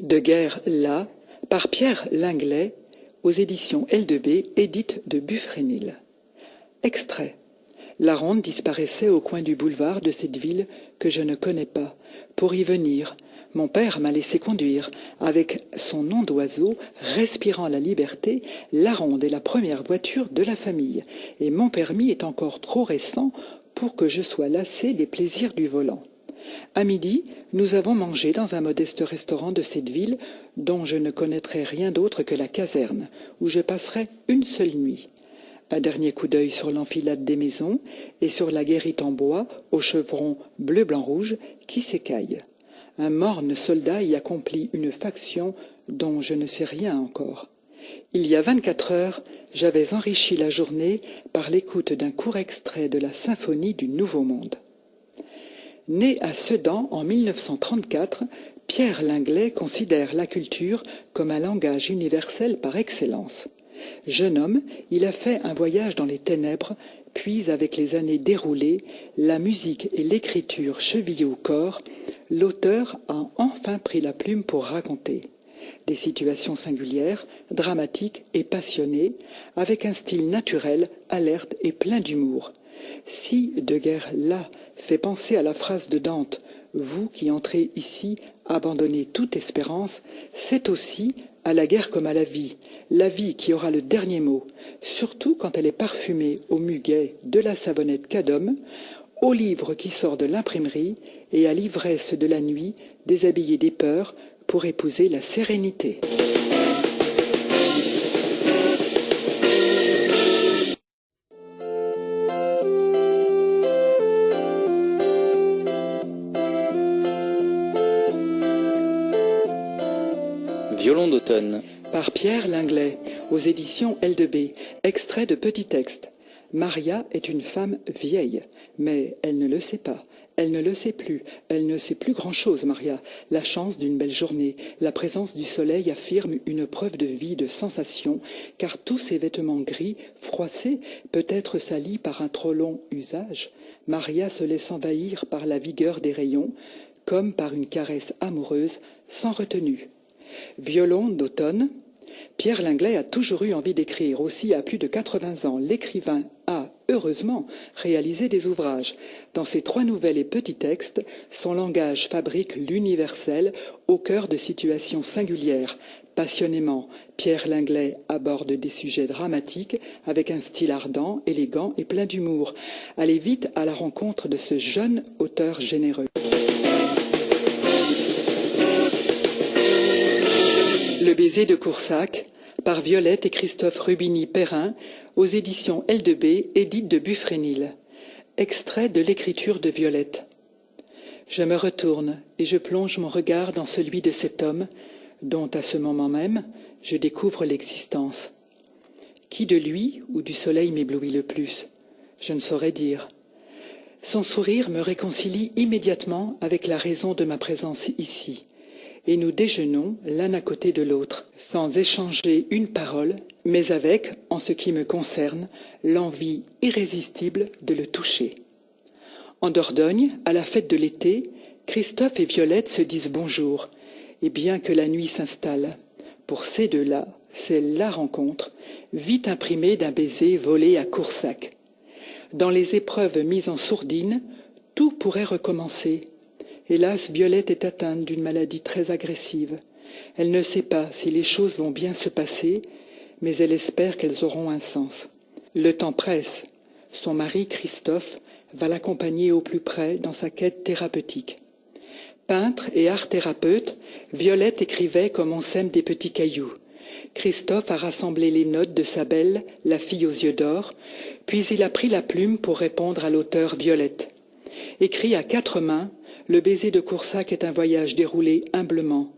De guerre là, par Pierre Linglet, aux éditions L2B, édite de Buffrénil. Extrait. La ronde disparaissait au coin du boulevard de cette ville que je ne connais pas. Pour y venir, mon père m'a laissé conduire. Avec son nom d'oiseau, respirant la liberté, la ronde est la première voiture de la famille. Et mon permis est encore trop récent pour que je sois lassé des plaisirs du volant. À midi, nous avons mangé dans un modeste restaurant de cette ville dont je ne connaîtrai rien d'autre que la caserne, où je passerai une seule nuit. Un dernier coup d'œil sur l'enfilade des maisons et sur la guérite en bois aux chevrons bleu-blanc-rouge qui s'écaille. Un morne soldat y accomplit une faction dont je ne sais rien encore. Il y a 24 heures, j'avais enrichi la journée par l'écoute d'un court extrait de la symphonie du Nouveau Monde. Né à Sedan en 1934, Pierre Linglet considère la culture comme un langage universel par excellence. Jeune homme, il a fait un voyage dans les ténèbres, puis avec les années déroulées, la musique et l'écriture chevillées au corps, l'auteur a enfin pris la plume pour raconter. Des situations singulières, dramatiques et passionnées, avec un style naturel, alerte et plein d'humour. Si De guerre là fait penser à la phrase de Dante « Vous qui entrez ici, abandonnez toute espérance », c'est aussi à la guerre comme à la vie qui aura le dernier mot, surtout quand elle est parfumée au muguet de la savonnette Cadom, au livre qui sort de l'imprimerie et à l'ivresse de la nuit, déshabillée des peurs pour épouser la sérénité. Violon d'automne. Par Pierre Linglet, aux éditions L2B, extrait de Petit Texte. Maria est une femme vieille, mais elle ne le sait pas. Elle ne le sait plus. Elle ne sait plus grand-chose, Maria. La chance d'une belle journée, la présence du soleil affirme une preuve de vie, de sensation, car tous ces vêtements gris, froissés, peut-être salis par un trop long usage, Maria se laisse envahir par la vigueur des rayons, comme par une caresse amoureuse, sans retenue. Violon d'automne. Pierre Linglet a toujours eu envie d'écrire. Aussi, à plus de 80 ans, l'écrivain a, heureusement, réalisé des ouvrages. Dans ses 3 nouvelles et petits textes, son langage fabrique l'universel au cœur de situations singulières. Passionnément, Pierre Linglet aborde des sujets dramatiques avec un style ardent, élégant et plein d'humour. Allez vite à la rencontre de ce jeune auteur généreux. Le baiser de Coursac, par Violette et Christophe Rubini-Perrin, aux éditions L2B, édite de Buffrénil. Extrait de l'écriture de Violette. Je me retourne et je plonge mon regard dans celui de cet homme, dont à ce moment même, je découvre l'existence. Qui de lui ou du soleil m'éblouit le plus? Je ne saurais dire. Son sourire me réconcilie immédiatement avec la raison de ma présence ici. Et nous déjeunons l'un à côté de l'autre, sans échanger une parole, mais avec, en ce qui me concerne, l'envie irrésistible de le toucher. En Dordogne, à la fête de l'été, Christophe et Violette se disent bonjour, et bien que la nuit s'installe, pour ces deux-là, c'est la rencontre, vite imprimée d'un baiser volé à Coursac. Dans les épreuves mises en sourdine, tout pourrait recommencer. Hélas, Violette est atteinte d'une maladie très agressive. Elle ne sait pas si les choses vont bien se passer, mais elle espère qu'elles auront un sens. Le temps presse. Son mari, Christophe, va l'accompagner au plus près dans sa quête thérapeutique. Peintre et art-thérapeute, Violette écrivait comme on sème des petits cailloux. Christophe a rassemblé les notes de sa belle, la fille aux yeux d'or, puis il a pris la plume pour répondre à l'auteur Violette. Écrit à 4 mains, le baiser de Coursac est un voyage déroulé humblement,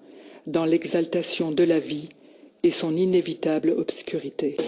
dans l'exaltation de la vie et son inévitable obscurité.